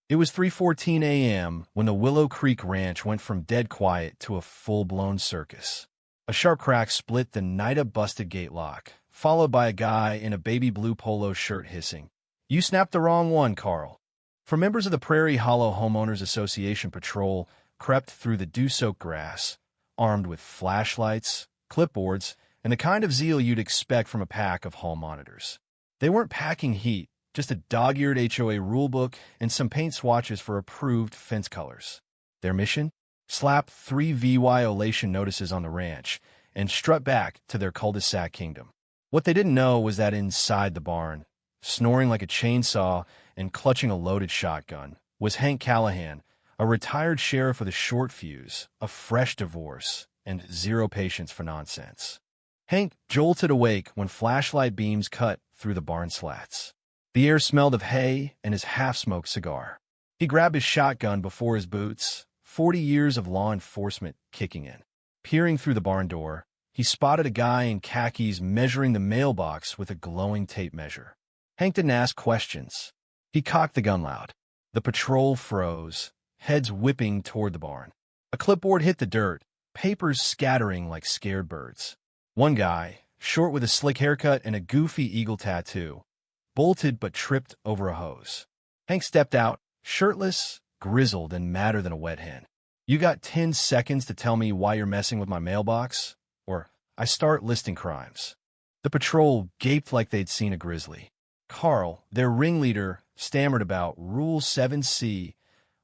It was 3:14 a.m. when the Willow Creek Ranch went from dead quiet to a full-blown circus. A sharp crack split the night-busted gate lock, followed by a guy in a baby blue polo shirt hissing, "You snapped the wrong one, Carl." For members of the Prairie Hollow Homeowners Association patrol crept through the dew-soaked grass, armed with flashlights, clipboards, and the kind of zeal you'd expect from a pack of hall monitors. They weren't packing heat, just a dog-eared HOA rulebook and some paint swatches for approved fence colors. Their mission? Slap 3 violation notices on the ranch and strut back to their cul-de-sac kingdom. What they didn't know was that inside the barn, snoring like a chainsaw and clutching a loaded shotgun, was Hank Callahan, a retired sheriff with a short fuse, a fresh divorce, and zero patience for nonsense. Hank jolted awake when flashlight beams cut through the barn slats. The air smelled of hay and his half-smoked cigar. He grabbed his shotgun before his boots, 40 years of law enforcement kicking in. Peering through the barn door, he spotted a guy in khakis measuring the mailbox with a glowing tape measure. Hank didn't ask questions. He cocked the gun loud. The patrol froze, heads whipping toward the barn. A clipboard hit the dirt, papers scattering like scared birds. One guy, short with a slick haircut and a goofy eagle tattoo, bolted but tripped over a hose. Hank stepped out, shirtless, grizzled, and madder than a wet hen. "You got 10 seconds to tell me why you're messing with my mailbox, or I start listing crimes." The patrol gaped like they'd seen a grizzly. Carl, their ringleader, stammered about Rule 7C,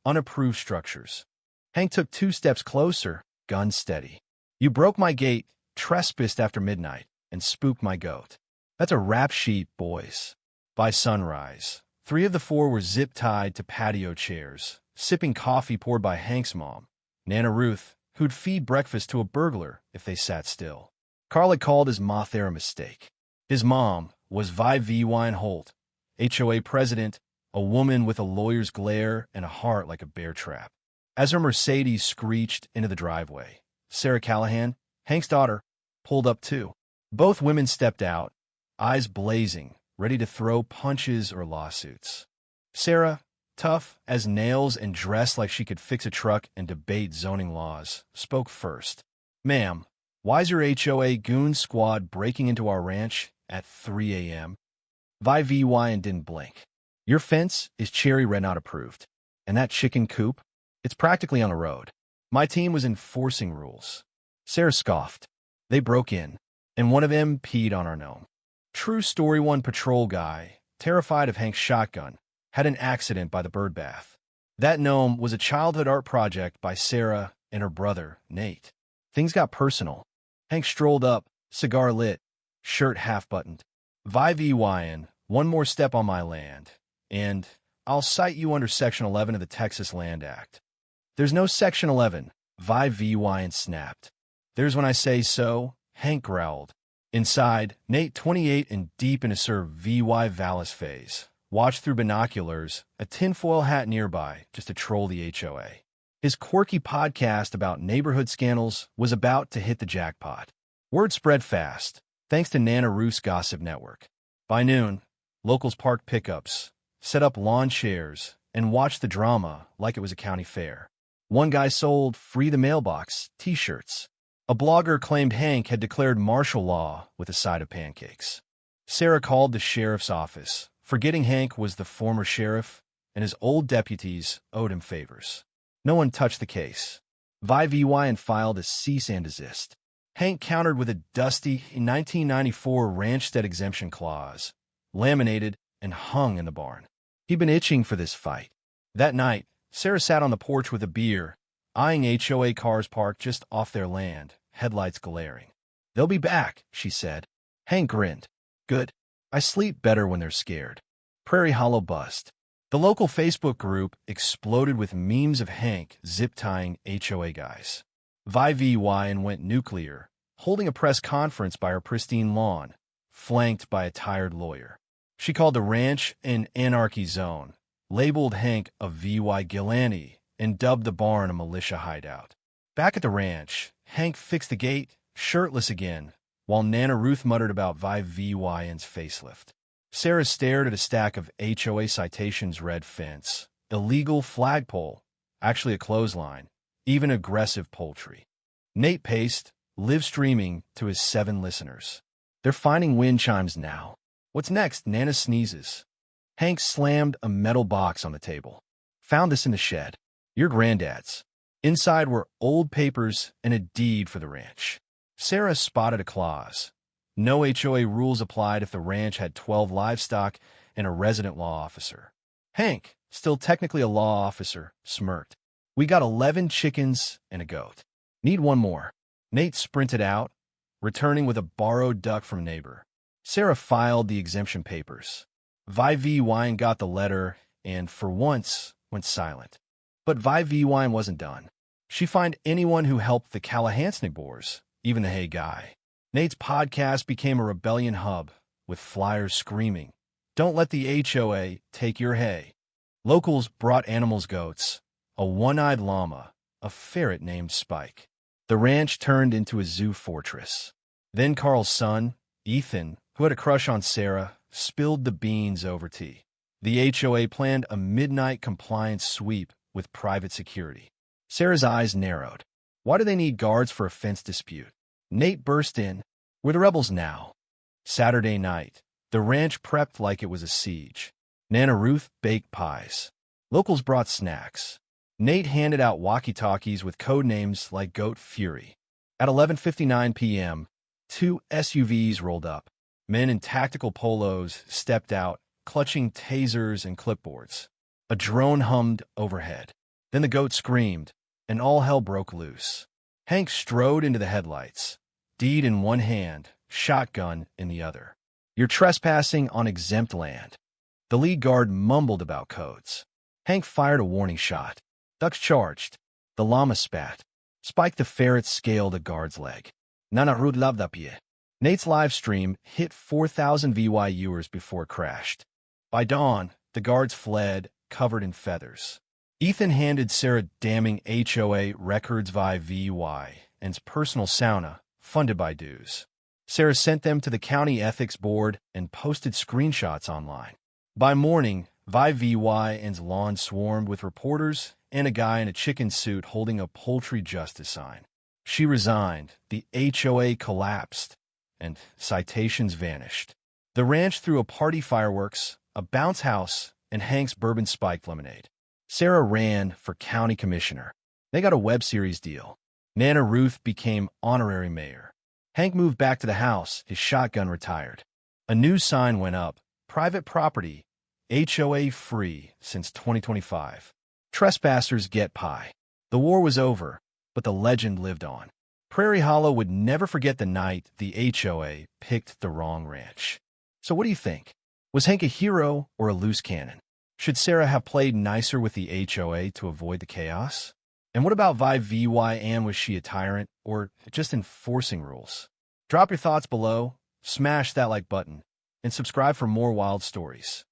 unapproved structures. Hank took 2 steps closer, gun steady. "You broke my gate, trespassed after midnight, and spooked my goat. That's a rap sheet, boys." By sunrise, 3 of the 4 were zip-tied to patio chairs, sipping coffee poured by Hank's mom, Nana Ruth, who'd feed breakfast to a burglar if they sat still. Carl had called his moth there a mistake. His mom was Vi V. Wine Holt, HOA president, a woman with a lawyer's glare and a heart like a bear trap. As her Mercedes screeched into the driveway, Sarah Callahan, Hank's daughter, pulled up too. Both women stepped out, eyes blazing, ready to throw punches or lawsuits. Sarah, tough as nails and dressed like she could fix a truck and debate zoning laws, spoke first. "Ma'am, why's your HOA goon squad breaking into our ranch at 3 a.m.? Vi V. Wine didn't blink. "Your fence is cherry red not approved. And that chicken coop? It's practically on the road. My team was enforcing rules." Sarah scoffed. "They broke in, and one of them peed on our gnome." True story. One patrol guy, terrified of Hank's shotgun, had an accident by the birdbath. That gnome was a childhood art project by Sarah and her brother, Nate. Things got personal. Hank strolled up, cigar lit, shirt half-buttoned. "Vi V. Wine, one more step on my land, and I'll cite you under Section 11 of the Texas Land Act." "There's no Section 11, Vi V. Wine snapped. "There's when I say so," Hank growled. Inside, Nate, 28 and deep in a Sir V.Y. Vallis phase, watched through binoculars, a tinfoil hat nearby, just to troll the HOA. His quirky podcast about neighborhood scandals was about to hit the jackpot. Word spread fast, thanks to Nana Ruth's gossip network. By noon, locals parked pickups, set up lawn chairs, and watched the drama like it was a county fair. One guy sold "Free the Mailbox" t-shirts. A blogger claimed Hank had declared martial law with a side of pancakes. Sarah called the sheriff's office, forgetting Hank was the former sheriff and his old deputies owed him favors. No one touched the case. Vi V. Wine filed a cease and desist. Hank countered with a dusty 1994 ranchstead exemption clause, laminated and hung in the barn. He'd been itching for this fight. That night, Sarah sat on the porch with a beer, eyeing HOA cars parked just off their land, headlights glaring. "They'll be back," she said. Hank grinned. "Good. I sleep better when they're scared." Prairie Hollow bust. The local Facebook group exploded with memes of Hank zip-tying HOA guys. Vi V. Wine went nuclear, holding a press conference by her pristine lawn, flanked by a tired lawyer. She called the ranch an anarchy zone, labeled Hank a V.Y. Gillani, and dubbed the barn a militia hideout. Back at the ranch, Hank fixed the gate, shirtless again, while Nana Ruth muttered about Vi V. Wine's facelift. Sarah stared at a stack of HOA citations red fence, illegal flagpole, actually a clothesline, even aggressive poultry. Nate paced, live streaming to his 7 listeners. They're finding wind chimes now. What's next? Nana sneezes. Hank slammed a metal box on the table. Found this in the shed. Your granddad's. Inside were old papers and a deed for the ranch. Sarah spotted a clause. No HOA rules applied if the ranch had 12 livestock and a resident law officer. Hank, still technically a law officer, smirked. We got 11 chickens and a goat. Need one more. Nate sprinted out, returning with a borrowed duck from a neighbor. Sarah filed the exemption papers. Vi Wine got the letter and, for once, went silent. But Vi Wine wasn't done. She fined anyone who helped the Callahansnick boars, even the hay guy. Nate's podcast became a rebellion hub, with flyers screaming, "Don't let the HOA take your hay." Locals brought animals, goats, a one-eyed llama, a ferret named Spike. The ranch turned into a zoo fortress. Then Carl's son, Ethan, who had a crush on Sarah, spilled the beans over tea. The HOA planned a midnight compliance sweep with private security. Sarah's eyes narrowed. Why do they need guards for a fence dispute? Nate burst in. We're the rebels now. Saturday night, the ranch prepped like it was a siege. Nana Ruth baked pies. Locals brought snacks. Nate handed out walkie-talkies with code names like Goat Fury. At 11:59 p.m., 2 SUVs rolled up. Men in tactical polos stepped out, clutching tasers and clipboards. A drone hummed overhead. Then the goat screamed, and all hell broke loose. Hank strode into the headlights, deed in one hand, shotgun in the other. You're trespassing on exempt land. The lead guard mumbled about codes. Hank fired a warning shot. Ducks charged. The llama spat. Spike the ferret scaled a guard's leg. Nana Rud loved up ye. Nate's live stream hit 4,000 viewers before it crashed. By dawn, the guards fled, covered in feathers. Ethan handed Sarah damning HOA records via VY and personal sauna, funded by dues. Sarah sent them to the county ethics board and posted screenshots online. By morning, VY's lawn swarmed with reporters and a guy in a chicken suit holding a poultry justice sign. She resigned, the HOA collapsed, and citations vanished. The ranch threw a party fireworks, a bounce house, and Hank's bourbon spiked lemonade. Sarah ran for county commissioner. They got a web series deal. Nana Ruth became honorary mayor. Hank moved back to the house, his shotgun retired. A new sign went up, private property, HOA free since 2025. Trespassers get pie. The war was over, but the legend lived on. Prairie Hollow would never forget the night the HOA picked the wrong ranch. So what do you think? Was Hank a hero or a loose cannon? Should Sarah have played nicer with the HOA to avoid the chaos? And what about VY and was she a tyrant or just enforcing rules? Drop your thoughts below, smash that like button, and subscribe for more wild stories.